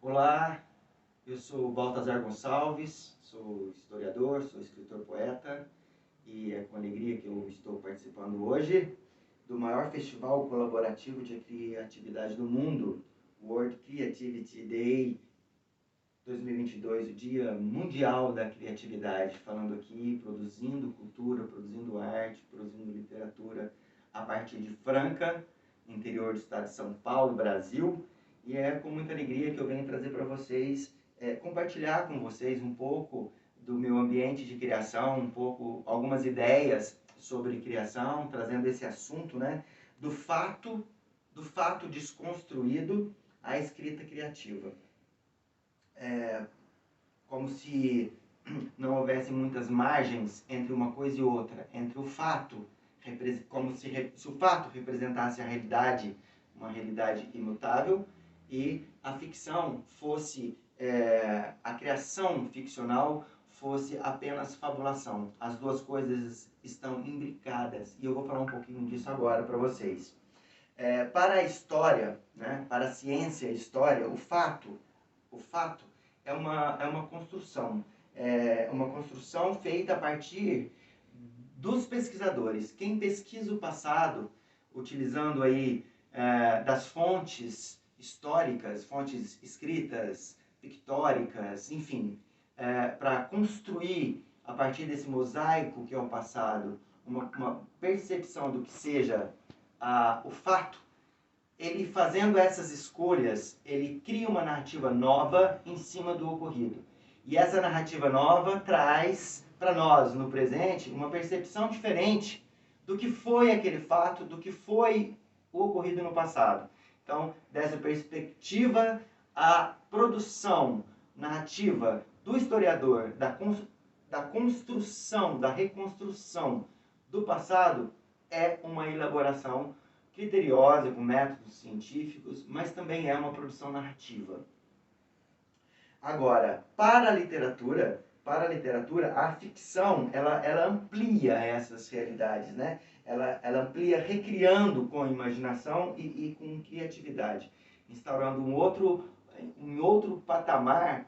Olá, eu sou Baltazar Gonçalves, sou historiador, sou escritor poeta e é com alegria que eu estou participando hoje do maior festival colaborativo de criatividade do mundo, World Creativity Day 2022, o Dia Mundial da Criatividade, falando aqui, produzindo cultura, produzindo arte, produzindo literatura a partir de Franca, interior do estado de São Paulo, Brasil. E é com muita alegria que eu venho trazer para vocês, compartilhar com vocês um pouco do meu ambiente de criação, um pouco, algumas ideias sobre criação, trazendo esse assunto, né, do fato desconstruído à escrita criativa. Como se não houvesse muitas margens entre uma coisa e outra, entre o fato, como se o fato representasse a realidade, uma realidade imutável, e a ficção fosse, a criação ficcional fosse apenas fabulação. As duas coisas estão imbricadas, e eu vou falar um pouquinho disso agora para vocês. Para a história, né, para a ciência e a história, o fato é uma construção feita a partir dos pesquisadores. Quem pesquisa o passado, utilizando aí das fontes históricas, fontes escritas, pictóricas, enfim, para construir a partir desse mosaico que é o passado, uma percepção do que seja o fato. Ele, fazendo essas escolhas, ele cria uma narrativa nova em cima do ocorrido. E essa narrativa nova traz para nós, no presente, uma percepção diferente do que foi aquele fato, do que foi o ocorrido no passado. Então, dessa perspectiva, a produção narrativa do historiador, da construção, da reconstrução do passado, é uma elaboração criteriosa, com métodos científicos, mas também é uma produção narrativa. Agora, para a literatura, a ficção, ela amplia essas realidades, né? Ela amplia recriando com imaginação e com criatividade, instaurando um outro patamar,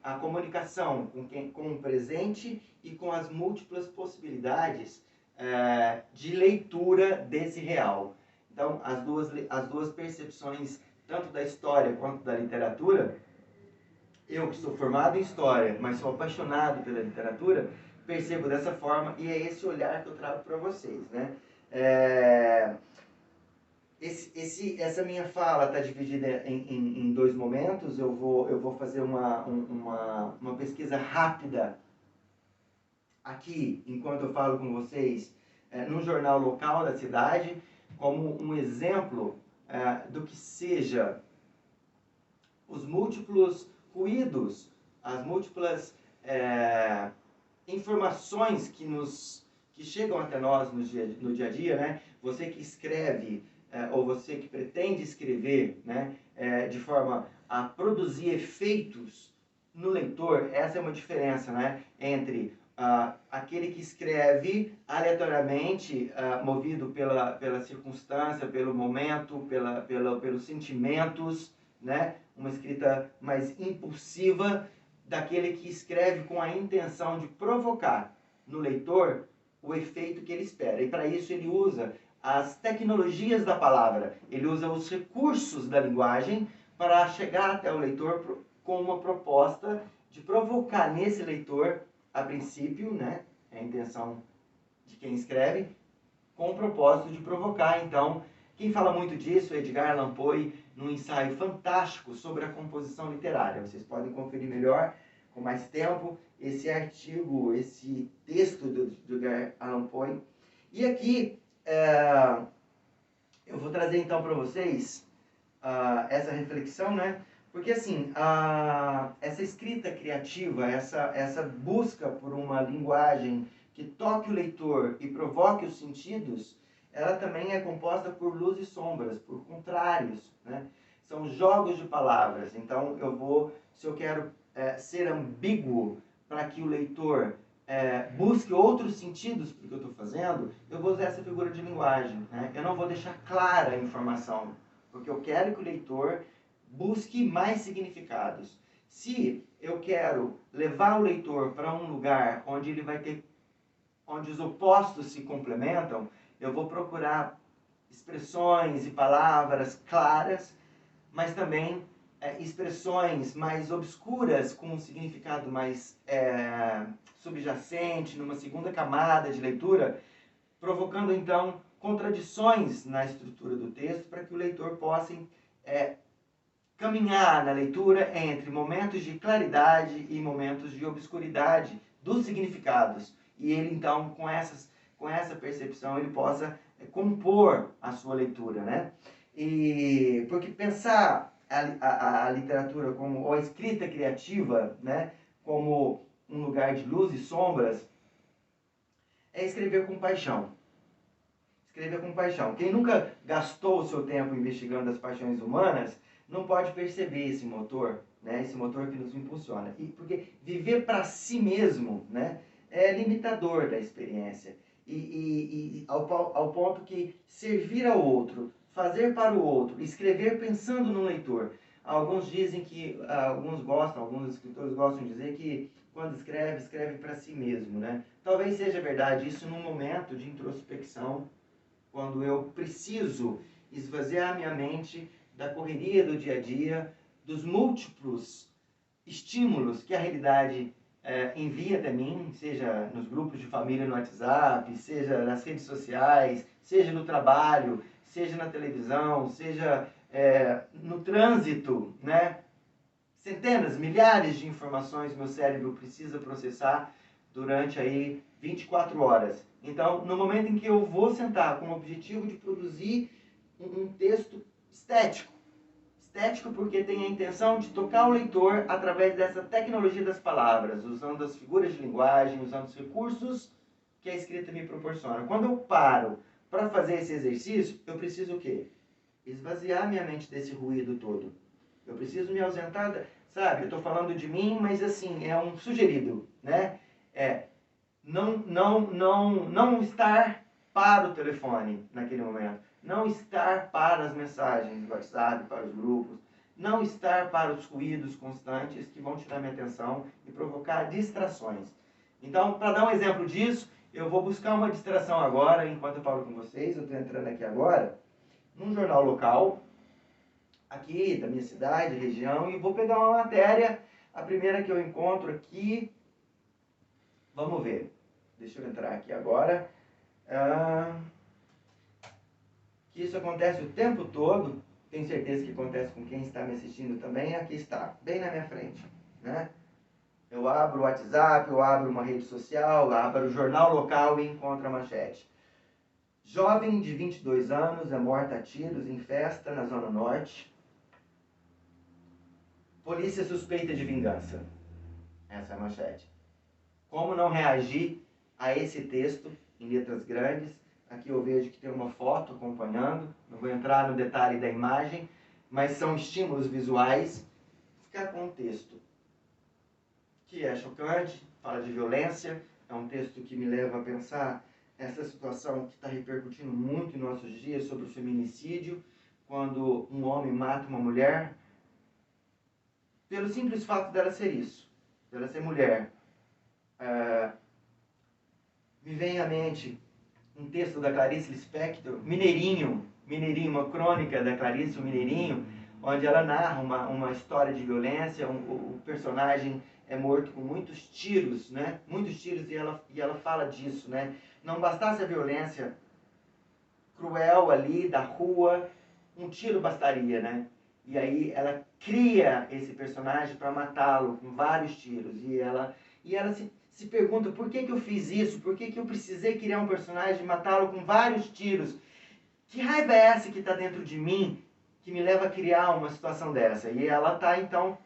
a comunicação com o presente e com as múltiplas possibilidades de leitura desse real. Então, as duas percepções, tanto da história quanto da literatura, eu que sou formado em história, mas sou apaixonado pela literatura, percebo dessa forma, e é esse olhar que eu trago para vocês, né? Essa minha fala está dividida em dois momentos. Eu vou fazer uma pesquisa rápida aqui, enquanto eu falo com vocês, num jornal local da cidade, como um exemplo do que seja os múltiplos ruídos, as múltiplas informações que chegam até nós no dia a dia, né? Você que escreve, ou você que pretende escrever, né, de forma a produzir efeitos no leitor, essa é uma diferença, né, entre aquele que escreve aleatoriamente, movido pela circunstância, pelo momento, pelos sentimentos, né? Uma escrita mais impulsiva, daquele que escreve com a intenção de provocar no leitor o efeito que ele espera. E para isso ele usa as tecnologias da palavra, ele usa os recursos da linguagem para chegar até o leitor com uma proposta de provocar nesse leitor, a princípio, né, é a intenção de quem escreve, com o propósito de provocar. Então, quem fala muito disso é Edgar Allan Poe, num ensaio fantástico sobre a composição literária. Vocês podem conferir melhor, com mais tempo, esse artigo, esse texto do Edgar Allan Poe. E aqui, eu vou trazer então para vocês essa reflexão, né? Porque assim, essa escrita criativa, essa busca por uma linguagem que toque o leitor e provoque os sentidos, ela também é composta por luz e sombras, por contrários, né? São jogos de palavras. Então, se eu quero ser ambíguo para que o leitor busque outros sentidos para o que eu estou fazendo, eu vou usar essa figura de linguagem, né? Eu não vou deixar clara a informação, porque eu quero que o leitor busque mais significados. Se eu quero levar o leitor para um lugar onde ele vai ter, onde os opostos se complementam, eu vou procurar expressões e palavras claras, mas também expressões mais obscuras, com um significado mais subjacente, numa segunda camada de leitura, provocando então contradições na estrutura do texto, para que o leitor possa caminhar na leitura entre momentos de claridade e momentos de obscuridade dos significados. E ele então, com essa percepção, ele possa compor a sua leitura, né? E porque pensar a literatura como, ou a escrita criativa, né, como um lugar de luz e sombras, é escrever com paixão. Escrever com paixão. Quem nunca gastou o seu tempo investigando as paixões humanas, não pode perceber esse motor, né, esse motor que nos impulsiona. E porque viver para si mesmo, né, é limitador da experiência. E ao ponto que servir ao outro, fazer para o outro, escrever pensando no leitor. Alguns dizem que, alguns escritores gostam de dizer que quando escreve, escreve para si mesmo, né? Talvez seja verdade isso num momento de introspecção, quando eu preciso esvaziar minha mente da correria do dia a dia, dos múltiplos estímulos que a realidade envia até mim, seja nos grupos de família no WhatsApp, seja nas redes sociais, seja no trabalho, seja na televisão, seja no trânsito, né? Centenas, milhares de informações meu cérebro precisa processar durante aí 24 horas. Então, no momento em que eu vou sentar com o objetivo de produzir um texto estético, estético porque tem a intenção de tocar o leitor através dessa tecnologia das palavras, usando as figuras de linguagem, usando os recursos que a escrita me proporciona. Quando eu paro para fazer esse exercício, eu preciso o quê? Esvaziar minha mente desse ruído todo. Eu preciso me ausentar, sabe? Eu estou falando de mim, mas assim, é um sugerido, né? Não estar para o telefone naquele momento. Não estar para as mensagens do WhatsApp, para os grupos. Não estar para os ruídos constantes que vão tirar minha atenção e provocar distrações. Então, para dar um exemplo disso, eu vou buscar uma distração agora, enquanto eu falo com vocês. Eu estou entrando aqui agora, num jornal local, aqui da minha cidade, região, e vou pegar uma matéria, a primeira que eu encontro aqui. Vamos ver. Deixa eu entrar aqui agora. Que isso acontece o tempo todo. Tenho certeza que acontece com quem está me assistindo também. Aqui está, bem na minha frente, né? Eu abro o WhatsApp, eu abro uma rede social, eu abro o jornal local e encontro a manchete. Jovem de 22 anos é morta a tiros em festa na Zona Norte. Polícia suspeita de vingança. Essa é a manchete. Como não reagir a esse texto em letras grandes? Aqui eu vejo que tem uma foto acompanhando. Não vou entrar no detalhe da imagem, mas são estímulos visuais. Ficar com um texto que é chocante, fala de violência. É um texto que me leva a pensar essa situação que está repercutindo muito em nossos dias sobre o feminicídio, quando um homem mata uma mulher pelo simples fato dela ser isso, dela ser mulher. Me vem à mente um texto da Clarice Lispector, Mineirinho, uma crônica da Clarice, o Mineirinho, onde ela narra uma história de violência. O personagem é morto com muitos tiros, né? Muitos tiros, e ela fala disso, né? Não bastasse a violência cruel ali da rua, um tiro bastaria, né? E aí ela cria esse personagem para matá-lo com vários tiros. E ela se pergunta, por que eu fiz isso? Por que eu precisei criar um personagem e matá-lo com vários tiros? Que raiva é essa que está dentro de mim que me leva a criar uma situação dessa? E ela está, então,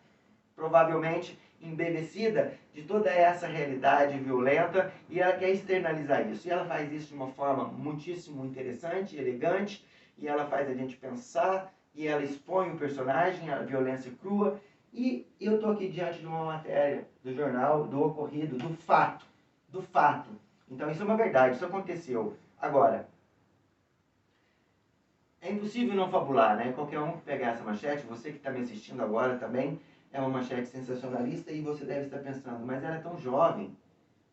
provavelmente embevecida de toda essa realidade violenta, e ela quer externalizar isso. E ela faz isso de uma forma muitíssimo interessante, elegante, e ela faz a gente pensar, e ela expõe o personagem, a violência crua. E eu estou aqui diante de uma matéria do jornal, do ocorrido, do fato. Então isso é uma verdade, isso aconteceu. Agora, É impossível não fabular, né? Qualquer um que pegar essa manchete, você que está me assistindo agora também, é uma manchete sensacionalista e você deve estar pensando, mas ela é tão jovem,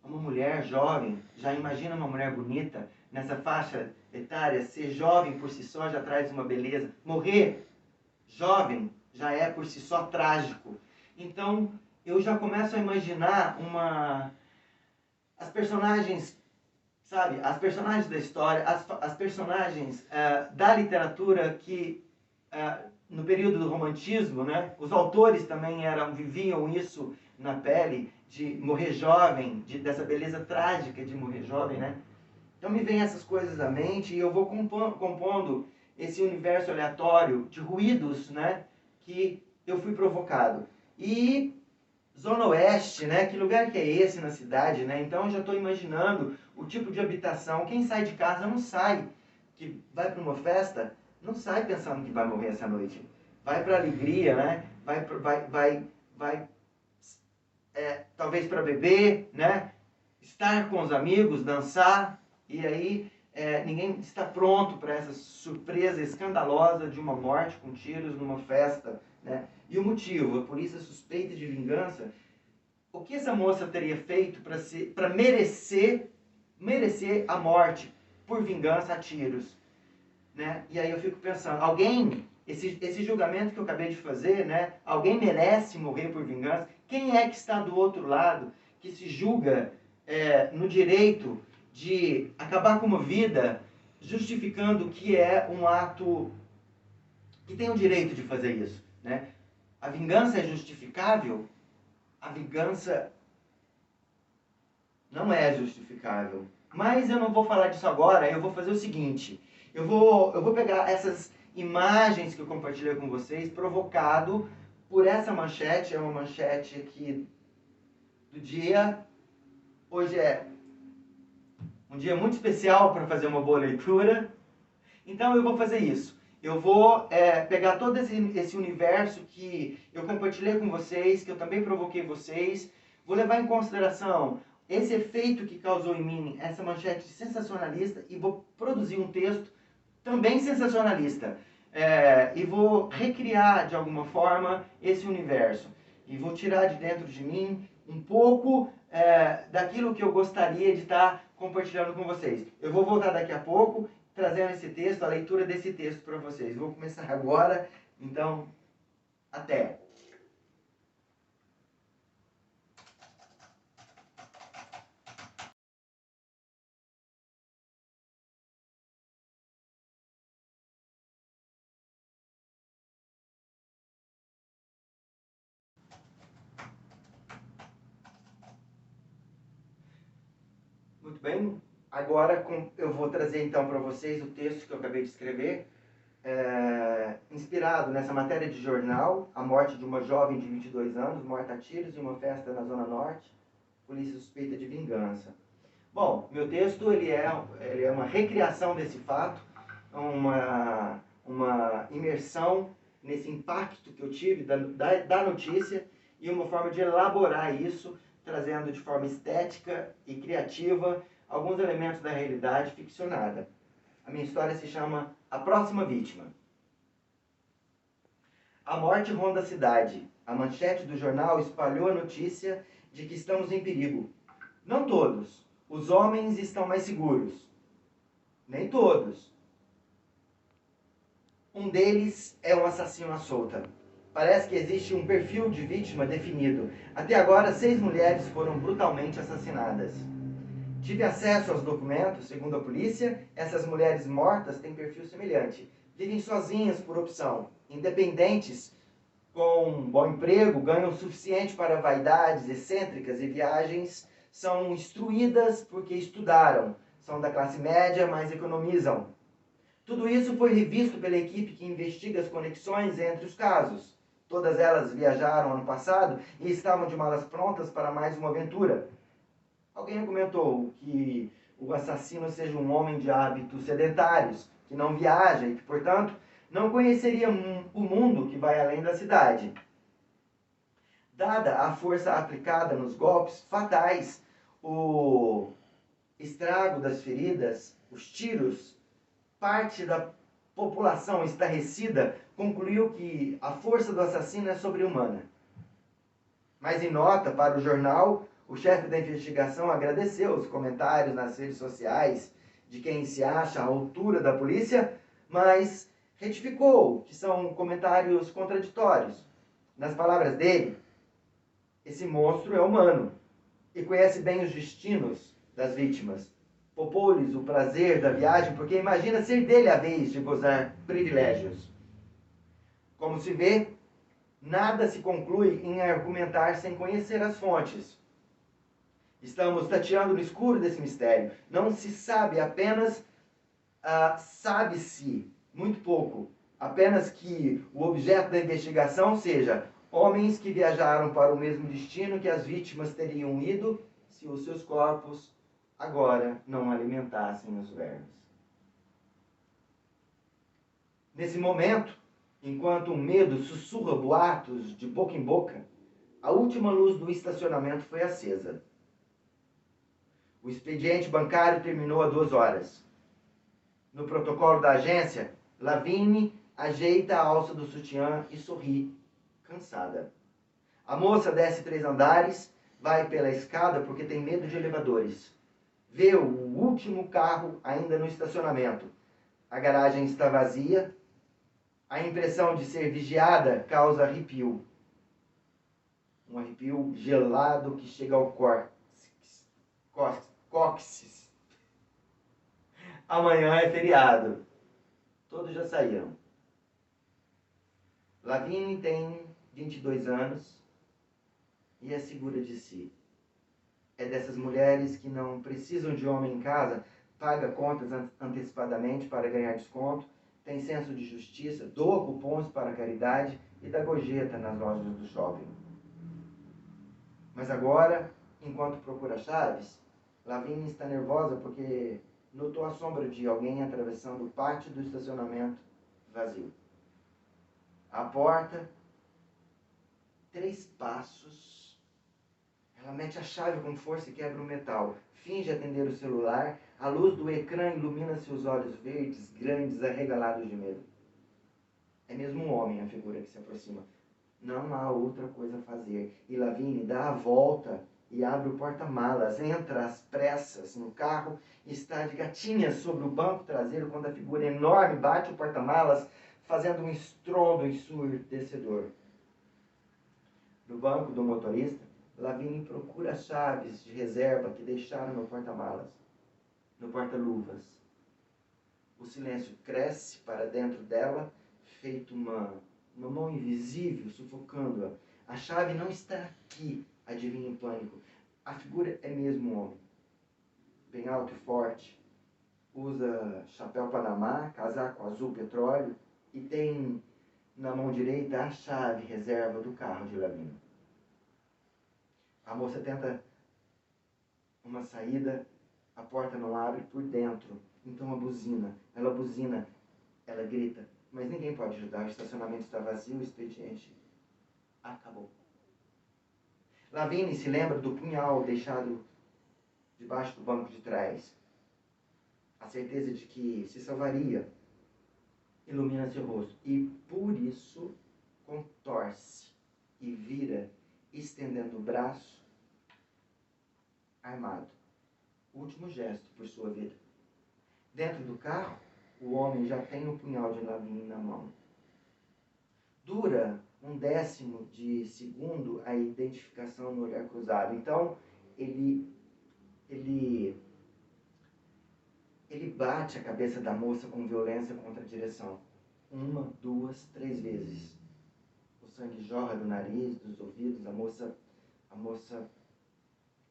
uma mulher jovem, já imagina uma mulher bonita, nessa faixa etária, ser jovem por si só já traz uma beleza. Morrer jovem já é por si só trágico. Então, eu já começo a imaginar as personagens, sabe, as personagens da história, as personagens da literatura que, no período do romantismo, né, os autores também viviam isso na pele, de morrer jovem, dessa beleza trágica de morrer jovem, né? Então me vem essas coisas à mente e eu vou compondo esse universo aleatório de ruídos, né, que eu fui provocado. E Zona Oeste, né? Que lugar que é esse na cidade, né? Então eu já estou imaginando o tipo de habitação. Quem sai de casa não sai, que vai para uma festa, não sai pensando que vai morrer essa noite. Vai para alegria, né? Vai talvez para beber, né? Estar com os amigos, dançar, e aí ninguém está pronto para essa surpresa escandalosa de uma morte com tiros numa festa, né? E o motivo, a polícia suspeita de vingança. O que essa moça teria feito para merecer a morte por vingança a tiros, né? E aí eu fico pensando, esse julgamento que eu acabei de fazer, né? Alguém merece morrer por vingança? Quem é que está do outro lado que se julga no direito de acabar com uma vida, justificando que é um ato que tem o direito de fazer isso, né? A vingança é justificável? A vingança não é justificável. Mas eu não vou falar disso agora, eu vou fazer o seguinte. Eu vou pegar essas imagens que eu compartilhei com vocês, provocado por essa manchete. É uma manchete aqui do dia. Hoje é um dia muito especial para fazer uma boa leitura. Então eu vou fazer isso. Eu vou pegar todo esse universo que eu compartilhei com vocês, que eu também provoquei vocês. Vou levar em consideração esse efeito que causou em mim essa manchete sensacionalista e vou produzir um texto também sensacionalista. E vou recriar de alguma forma esse universo. E vou tirar de dentro de mim um pouco daquilo que eu gostaria de estar compartilhando com vocês. Eu vou voltar daqui a pouco trazendo esse texto, a leitura desse texto para vocês. Vou começar agora, então, até. Muito bem, agora eu vou trazer então para vocês o texto que eu acabei de escrever, inspirado nessa matéria de jornal, a morte de uma jovem de 22 anos, morta a tiros em uma festa na Zona Norte, polícia suspeita de vingança. Bom, meu texto ele é uma recriação desse fato, uma imersão nesse impacto que eu tive da notícia e uma forma de elaborar isso, trazendo de forma estética e criativa alguns elementos da realidade ficcionada. A minha história se chama A Próxima Vítima. A morte ronda a cidade. A manchete do jornal espalhou a notícia de que estamos em perigo. Não todos. Os homens estão mais seguros. Nem todos. Um deles é um assassino à solta. Parece que existe um perfil de vítima definido. Até agora, 6 mulheres foram brutalmente assassinadas. Tive acesso aos documentos, segundo a polícia, essas mulheres mortas têm perfil semelhante. Vivem sozinhas por opção, independentes, com um bom emprego, ganham o suficiente para vaidades excêntricas e viagens, são instruídas porque estudaram, são da classe média, mas economizam. Tudo isso foi revisto pela equipe que investiga as conexões entre os casos. Todas elas viajaram ano passado e estavam de malas prontas para mais uma aventura. Alguém argumentou que o assassino seja um homem de hábitos sedentários, que não viaja e que, portanto, não conheceria o mundo que vai além da cidade. Dada a força aplicada nos golpes fatais, o estrago das feridas, os tiros, parte da população estarrecida concluiu que a força do assassino é sobre-humana. Mas em nota para o jornal, o chefe da investigação agradeceu os comentários nas redes sociais de quem se acha à altura da polícia, mas retificou que são comentários contraditórios. Nas palavras dele, esse monstro é humano e conhece bem os destinos das vítimas. Poupou-lhes o prazer da viagem, porque imagina ser dele a vez de gozar privilégios. Como se vê, nada se conclui em argumentar sem conhecer as fontes. Estamos tateando no escuro desse mistério. Não se sabe, apenas sabe-se muito pouco. Apenas que o objeto da investigação seja homens que viajaram para o mesmo destino que as vítimas teriam ido se os seus corpos agora não alimentassem os vermes. Nesse momento, enquanto o medo sussurra boatos de boca em boca, a última luz do estacionamento foi acesa. O expediente bancário terminou às 2 horas. No protocolo da agência, Lavigne ajeita a alça do sutiã e sorri, cansada. A moça desce 3 andares, vai pela escada porque tem medo de elevadores. Vê o último carro ainda no estacionamento. A garagem está vazia. A impressão de ser vigiada causa arrepio. Um arrepio gelado que chega ao cóccix. Amanhã é feriado. Todos já saíram. Lavigne tem 22 anos e é segura de si. É dessas mulheres que não precisam de homem em casa, paga contas antecipadamente para ganhar desconto, tem senso de justiça, doa cupons para a caridade e dá gorjeta nas lojas do shopping. Mas agora, enquanto procura chaves, Lavigne está nervosa porque notou a sombra de alguém atravessando o pátio do estacionamento vazio. A porta, 3 passos. Ela mete a chave com força e quebra o metal. Finge atender o celular. A luz do ecrã ilumina seus olhos verdes, grandes, arregalados de medo. É mesmo um homem a figura que se aproxima. Não há outra coisa a fazer. E Lavigne dá a volta e abre o porta-malas. Entra às pressas no carro e está de gatinha sobre o banco traseiro quando a figura enorme bate o porta-malas, fazendo um estrondo ensurdecedor. No banco do motorista, Lavigne procura as chaves de reserva que deixaram no porta-malas, no porta-luvas. O silêncio cresce para dentro dela, feito uma mão invisível sufocando-a. A chave não está aqui, adivinha em pânico. A figura é mesmo um homem. Bem alto e forte. Usa chapéu panamá, casaco azul petróleo e tem na mão direita a chave reserva do carro de Lavigne. A moça tenta uma saída, a porta não abre por dentro. Então ela buzina, ela grita, mas ninguém pode ajudar, o estacionamento está vazio, o expediente acabou. Lavigne se lembra do punhal deixado debaixo do banco de trás. A certeza de que se salvaria ilumina seu rosto e por isso contorce e vira, estendendo o braço armado. Último gesto por sua vida. Dentro do carro, o homem já tem o punhal de Lavigne na mão. Dura 1/10 de segundo a identificação no olhar cruzado. Então, ele bate a cabeça da moça com violência contra a direção. 1, 2, 3 vezes. O sangue jorra do nariz, dos ouvidos. A moça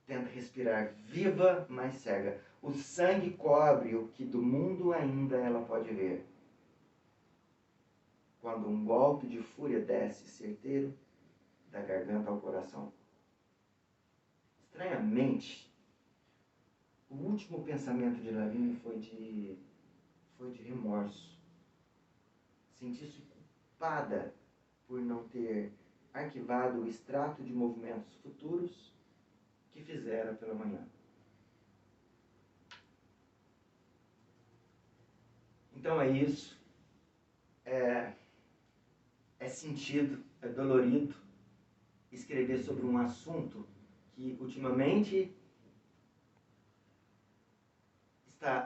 tenta respirar, viva, mas cega. O sangue cobre o que do mundo ainda ela pode ver. Quando um golpe de fúria desce certeiro da garganta ao coração. Estranhamente, o último pensamento de Lavigne foi de remorso. Sentiu-se culpada por não ter arquivado o extrato de movimentos futuros que fizera pela manhã. Então é isso. é sentido, é dolorido escrever sobre um assunto que ultimamente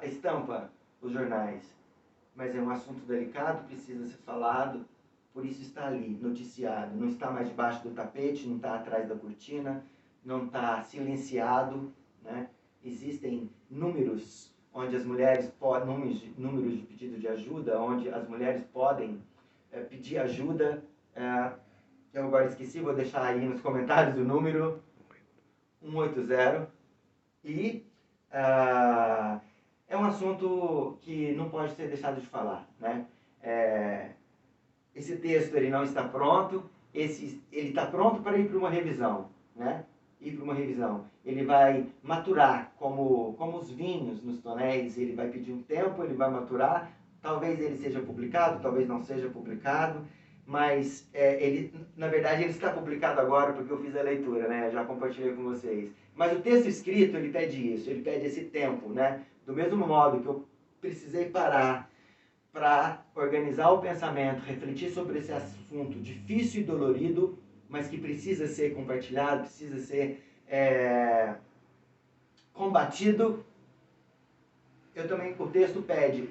estampa os jornais, mas é um assunto delicado, precisa ser falado, por isso está ali, noticiado, não está mais debaixo do tapete, não está atrás da cortina, não está silenciado, né? Existem números onde as mulheres podem, números de pedido de ajuda, onde as mulheres podem pedir ajuda. Eu agora esqueci, vou deixar aí nos comentários o número 180. E é um assunto que não pode ser deixado de falar, né? Esse texto ele não está pronto, ele está pronto para ir para uma revisão, né? Ir para uma revisão. Ele vai maturar como os vinhos nos tonéis, ele vai pedir um tempo, ele vai maturar, talvez ele seja publicado, talvez não seja publicado, mas na verdade ele está publicado agora porque eu fiz a leitura, né? Já compartilhei com vocês. Mas o texto escrito, ele pede isso, ele pede esse tempo, né? Do mesmo modo que eu precisei parar para organizar o pensamento, refletir sobre esse assunto difícil e dolorido, mas que precisa ser compartilhado, precisa ser combatido. O texto pede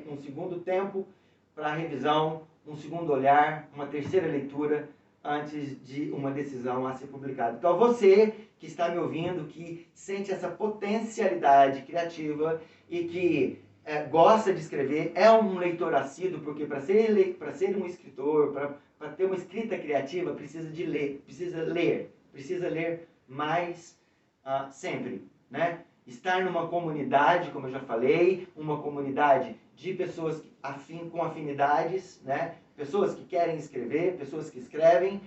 um segundo tempo para revisão, um segundo olhar, uma terceira leitura, antes de uma decisão a ser publicada. Então, você que está me ouvindo, que sente essa potencialidade criativa e que gosta de escrever, é um leitor assíduo, porque para ser um escritor, para ter uma escrita criativa, precisa ler mais sempre, né? Estar numa comunidade, como eu já falei, uma comunidade de pessoas com afinidades, né? Pessoas que querem escrever, pessoas que escrevem,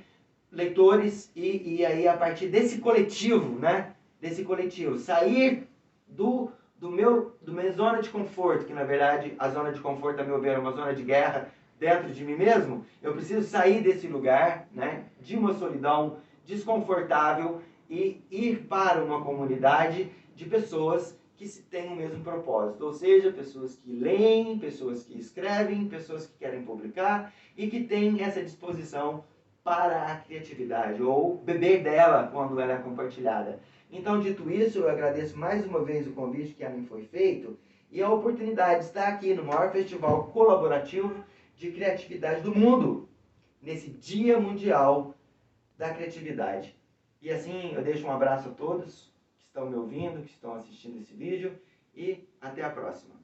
leitores, e aí a partir desse coletivo, né? Desse coletivo, sair do minha zona de conforto, que na verdade a zona de conforto, a meu ver, é uma zona de guerra dentro de mim mesmo. Eu preciso sair desse lugar, né? De uma solidão desconfortável e ir para uma comunidade de pessoas que têm o mesmo propósito, ou seja, pessoas que leem, pessoas que escrevem, pessoas que querem publicar e que têm essa disposição para a criatividade, ou beber dela quando ela é compartilhada. Então, dito isso, eu agradeço mais uma vez o convite que a mim foi feito e a oportunidade de estar aqui no maior festival colaborativo de criatividade do mundo, nesse Dia Mundial da Criatividade. E assim, eu deixo um abraço a todos que estão me ouvindo, que estão assistindo esse vídeo, e até a próxima.